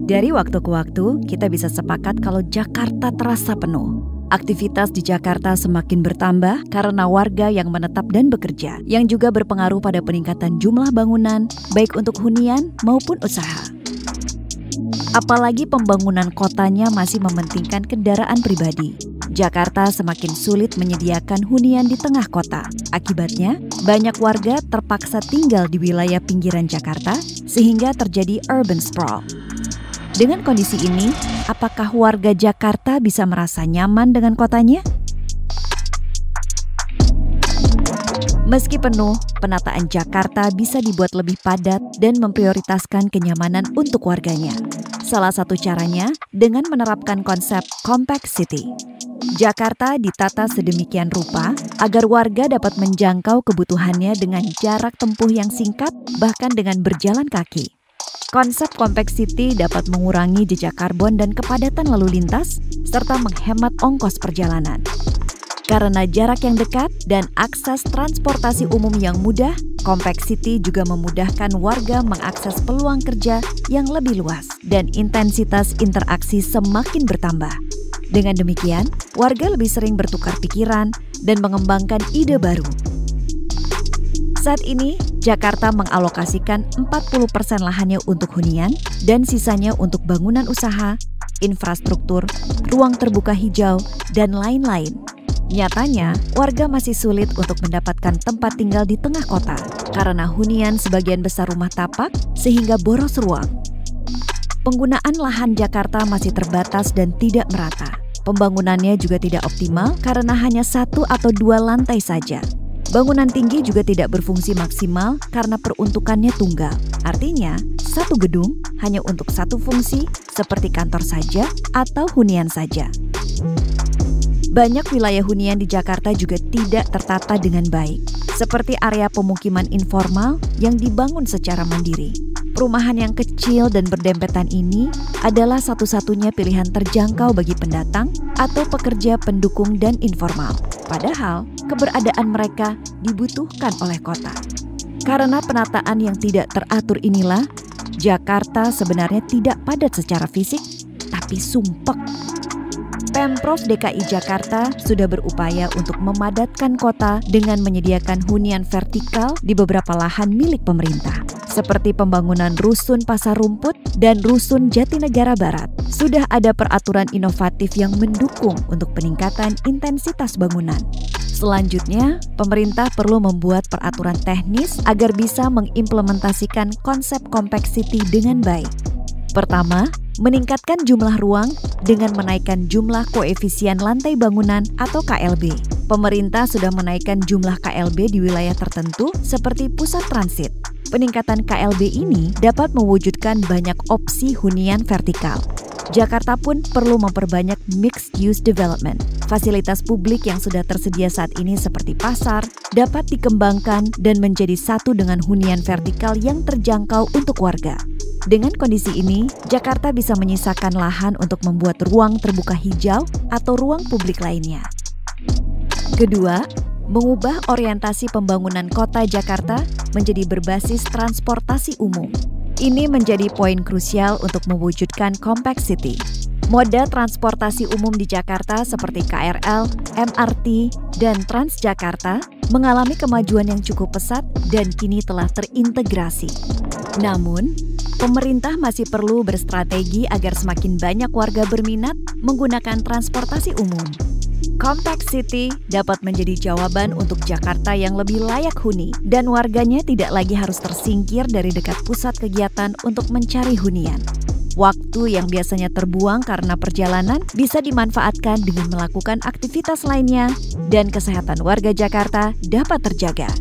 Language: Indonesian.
Dari waktu ke waktu, kita bisa sepakat kalau Jakarta terasa penuh. Aktivitas di Jakarta semakin bertambah karena warga yang menetap dan bekerja, yang juga berpengaruh pada peningkatan jumlah bangunan, baik untuk hunian maupun usaha. Apalagi pembangunan kotanya masih mementingkan kendaraan pribadi. Jakarta semakin sulit menyediakan hunian di tengah kota. Akibatnya, banyak warga terpaksa tinggal di wilayah pinggiran Jakarta, sehingga terjadi urban sprawl. Dengan kondisi ini, apakah warga Jakarta bisa merasa nyaman dengan kotanya? Meski penuh, penataan Jakarta bisa dibuat lebih padat dan memprioritaskan kenyamanan untuk warganya. Salah satu caranya dengan menerapkan konsep Compact City. Jakarta ditata sedemikian rupa agar warga dapat menjangkau kebutuhannya dengan jarak tempuh yang singkat, bahkan dengan berjalan kaki. Konsep Compact City dapat mengurangi jejak karbon dan kepadatan lalu lintas, serta menghemat ongkos perjalanan. Karena jarak yang dekat dan akses transportasi umum yang mudah, Compact City juga memudahkan warga mengakses peluang kerja yang lebih luas dan intensitas interaksi semakin bertambah. Dengan demikian, warga lebih sering bertukar pikiran dan mengembangkan ide baru. Saat ini, Jakarta mengalokasikan 40% lahannya untuk hunian dan sisanya untuk bangunan usaha, infrastruktur, ruang terbuka hijau, dan lain-lain. Nyatanya, warga masih sulit untuk mendapatkan tempat tinggal di tengah kota karena hunian sebagian besar rumah tapak sehingga boros ruang. Penggunaan lahan Jakarta masih terbatas dan tidak merata. Pembangunannya juga tidak optimal karena hanya 1 atau 2 lantai saja. Bangunan tinggi juga tidak berfungsi maksimal karena peruntukannya tunggal. Artinya, satu gedung hanya untuk satu fungsi seperti kantor saja atau hunian saja. Banyak wilayah hunian di Jakarta juga tidak tertata dengan baik, seperti area pemukiman informal yang dibangun secara mandiri. Perumahan yang kecil dan berdempetan ini adalah satu-satunya pilihan terjangkau bagi pendatang atau pekerja pendukung dan informal. Padahal, keberadaan mereka dibutuhkan oleh kota. Karena penataan yang tidak teratur inilah, Jakarta sebenarnya tidak padat secara fisik, tapi sumpek. Pemprov DKI Jakarta sudah berupaya untuk memadatkan kota dengan menyediakan hunian vertikal di beberapa lahan milik pemerintah, seperti pembangunan Rusun Pasar Rumput dan Rusun Jatinegara Barat. Sudah ada peraturan inovatif yang mendukung untuk peningkatan intensitas bangunan. Selanjutnya, pemerintah perlu membuat peraturan teknis agar bisa mengimplementasikan konsep Compact City dengan baik. Pertama, meningkatkan jumlah ruang dengan menaikkan jumlah koefisien lantai bangunan atau KLB. Pemerintah sudah menaikkan jumlah KLB di wilayah tertentu seperti pusat transit. Peningkatan KLB ini dapat mewujudkan banyak opsi hunian vertikal. Jakarta pun perlu memperbanyak mixed use development. Fasilitas publik yang sudah tersedia saat ini seperti pasar dapat dikembangkan dan menjadi satu dengan hunian vertikal yang terjangkau untuk warga. Dengan kondisi ini, Jakarta bisa menyisakan lahan untuk membuat ruang terbuka hijau atau ruang publik lainnya. Kedua, mengubah orientasi pembangunan kota Jakarta menjadi berbasis transportasi umum. Ini menjadi poin krusial untuk mewujudkan Compact City. Moda transportasi umum di Jakarta seperti KRL, MRT, dan Transjakarta mengalami kemajuan yang cukup pesat dan kini telah terintegrasi. Namun, pemerintah masih perlu berstrategi agar semakin banyak warga berminat menggunakan transportasi umum. Compact City dapat menjadi jawaban untuk Jakarta yang lebih layak huni dan warganya tidak lagi harus tersingkir dari dekat pusat kegiatan untuk mencari hunian. Waktu yang biasanya terbuang karena perjalanan bisa dimanfaatkan dengan melakukan aktivitas lainnya dan kesehatan warga Jakarta dapat terjaga.